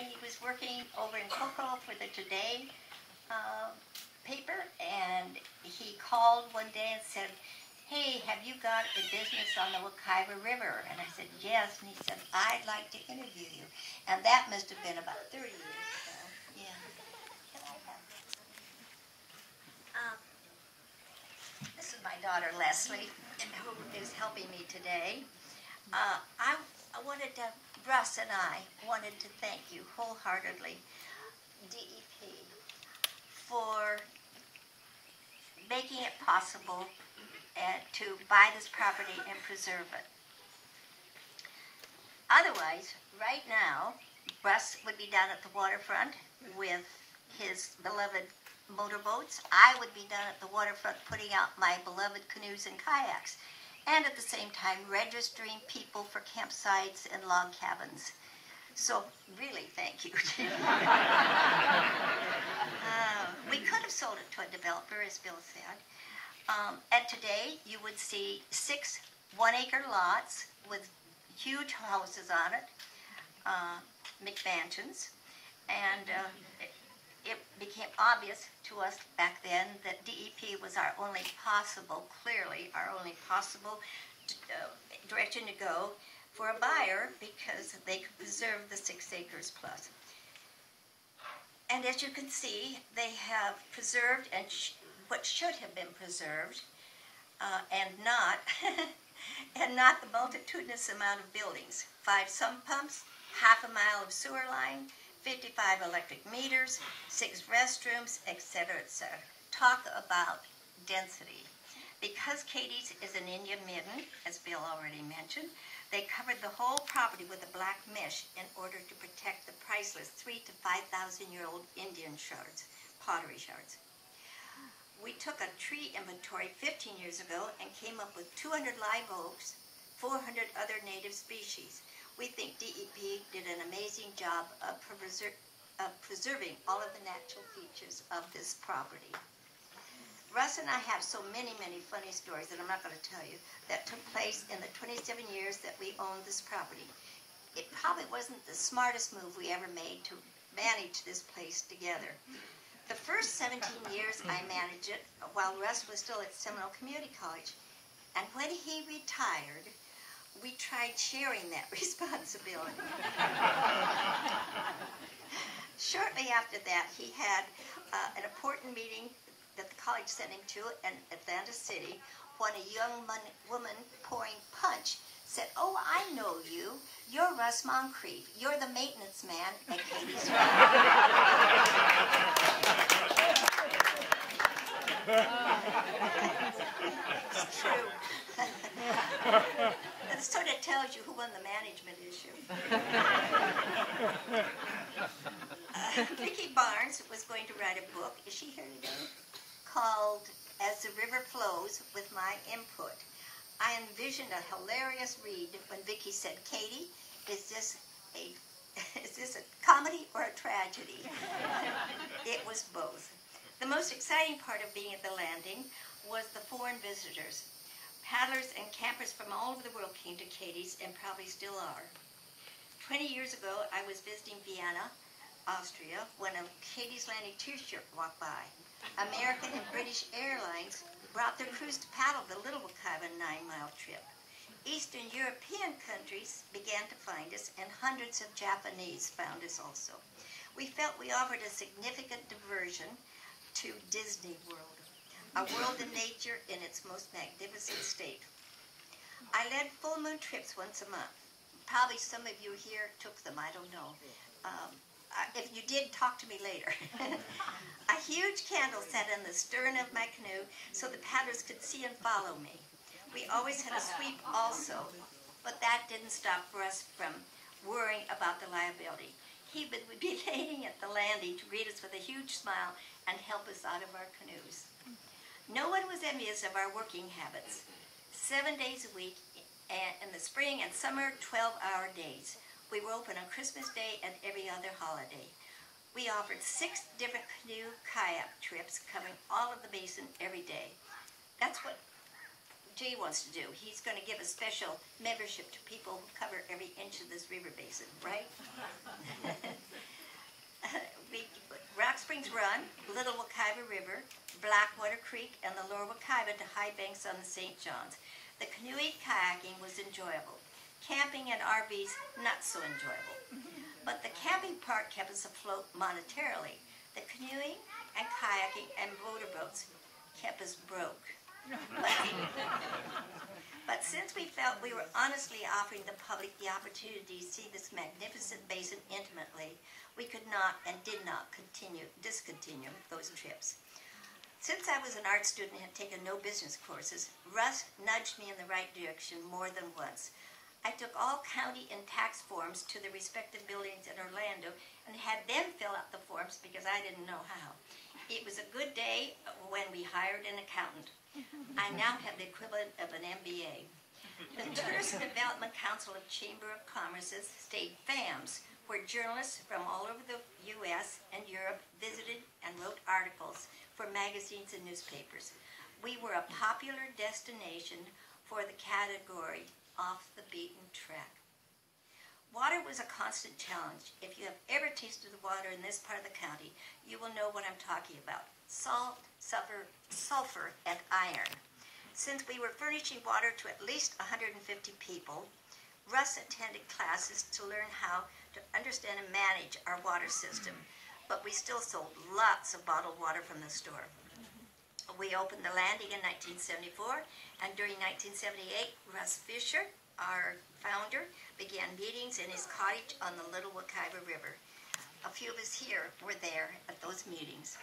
He was working over in Cocoa for the Today paper, and he called one day and said, "Hey, have you got a business on the Wekiva River?" And I said, "Yes." And he said, "I'd like to interview you." And that must have been about 30 years ago. Yeah. Can I have this? This is my daughter, Leslie, who is helping me today. Russ and I wanted to thank you wholeheartedly, DEP, for making it possible to buy this property and preserve it. Otherwise, right now, Russ would be down at the waterfront with his beloved motorboats. I would be down at the waterfront putting out my beloved canoes and kayaks, and at the same time registering people for campsites and log cabins. So really, thank you. We could have sold it to a developer, as Bill said. And today you would see 6 one-acre lots with huge houses on it, McMansions, and it became obvious to us back then that DEP was our only possible, clearly our only possible direction to go for a buyer, because they could preserve the 6 acres plus. And as you can see, they have preserved and what should have been preserved, and not and not the multitudinous amount of buildings. 5 sump pumps, half a mile of sewer line, 55 electric meters, 6 restrooms, etc., etc. Talk about density. Because Katie's is an Indian midden, as Bill already mentioned, they covered the whole property with a black mesh in order to protect the priceless 3,000 to 5,000-year-old Indian shards, pottery shards. We took a tree inventory 15 years ago and came up with 200 live oaks, 400 other native species. We think DEP did an amazing job of preserving all of the natural features of this property. Russ and I have so many, many funny stories that I'm not going to tell you that took place in the 27 years that we owned this property. It probably wasn't the smartest move we ever made to manage this place together. The first 17 years I managed it while Russ was still at Seminole Community College. And when he retired, we tried sharing that responsibility. Shortly after that, he had an important meeting that the college sent him to in Atlanta City, when a young woman pouring punch said, "Oh, I know you. You're Russ Moncrief. You're the maintenance man at Katie's Farm." It's true. That sort of tells you who won the management issue. Vicki Barnes was going to write a book. Is she here today? Called As the River Flows, with my input. I envisioned a hilarious read when Vicki said, "Katie, is this a comedy or a tragedy?" It was both. The most exciting part of being at the landing was the foreign visitors. Paddlers and campers from all over the world came to Katie's, and probably still are. 20 years ago, I was visiting Vienna, Austria, when a Katie's Landing t-shirt walked by. American and British Airlines brought their crews to paddle the Little Wekiva 9-mile trip. Eastern European countries began to find us, and hundreds of Japanese found us also. We felt we offered a significant diversion to Disney World, a world of nature in its most magnificent state. I led full moon trips once a month. Probably some of you here took them, I don't know. If you did, talk to me later. A huge candle sat in the stern of my canoe so the paddlers could see and follow me. We always had a sweep also, but that didn't stop us from worrying about the liability. He would be waiting at the landing to greet us with a huge smile and help us out of our canoes. No one was envious of our working habits. 7 days a week, in the spring and summer, 12-hour days. We were open on Christmas Day and every other holiday. We offered 6 different canoe kayak trips covering all of the basin every day. That's what Jay wants to do. He's going to give a special membership to people who cover every inch of this river basin, right? Rock Springs Run, Little Wekiva River, Blackwater Creek, and the Lower Wekiva to high banks on the St. Johns. The canoeing kayaking was enjoyable. Camping and RVs, not so enjoyable. But the camping part kept us afloat monetarily. The canoeing and kayaking and motorboats kept us broke. But since we felt we were honestly offering the public the opportunity to see this magnificent basin intimately, we could not and did not discontinue those trips. Since I was an art student and had taken no business courses, Russ nudged me in the right direction more than once. I took all county and tax forms to the respective buildings in Orlando and had them fill out the forms because I didn't know how. It was a good day when we hired an accountant. I now have the equivalent of an MBA. The Tourist Development Council of Chamber of Commerce's stayed FAMs, where journalists from all over the U.S. and Europe visited and wrote articles for magazines and newspapers. We were a popular destination for the category off the beaten track. Water was a constant challenge. If you have ever tasted the water in this part of the county, you will know what I'm talking about. Salt, sulfur, and iron. Since we were furnishing water to at least 150 people, Russ attended classes to learn how to understand and manage our water system, but we still sold lots of bottled water from the store. We opened the Landing in 1974, and during 1978, Russ Fisher, our founder, began meetings in his cottage on the Little Wekiva River. A few of us here were there at those meetings.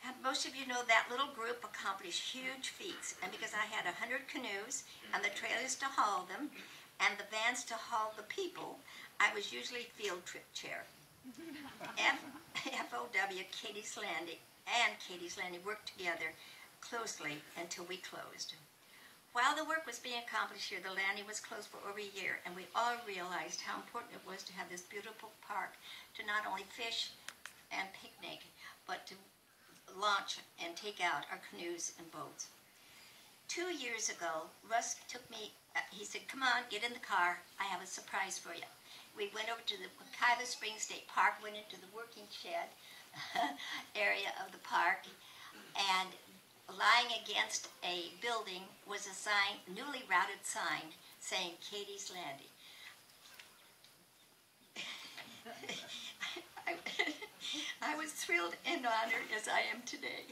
And most of you know that little group accomplished huge feats, and because I had 100 canoes and the trailers to haul them and the vans to haul the people, I was usually field trip chair. FOW Katie's Landing and Katie's Landing worked together closely until we closed. While the work was being accomplished here, the Landing was closed for over a year, and we all realized how important it was to have this beautiful park to not only fish and picnic, but to launch and take out our canoes and boats. 2 years ago, Russ took me, he said, "Come on, get in the car, I have a surprise for you." We went over to the Wekiva Springs State Park, went into the working shed area of the park, and lying against a building was a sign, newly routed sign, saying Katie's Landing. I was thrilled and honored as I am today.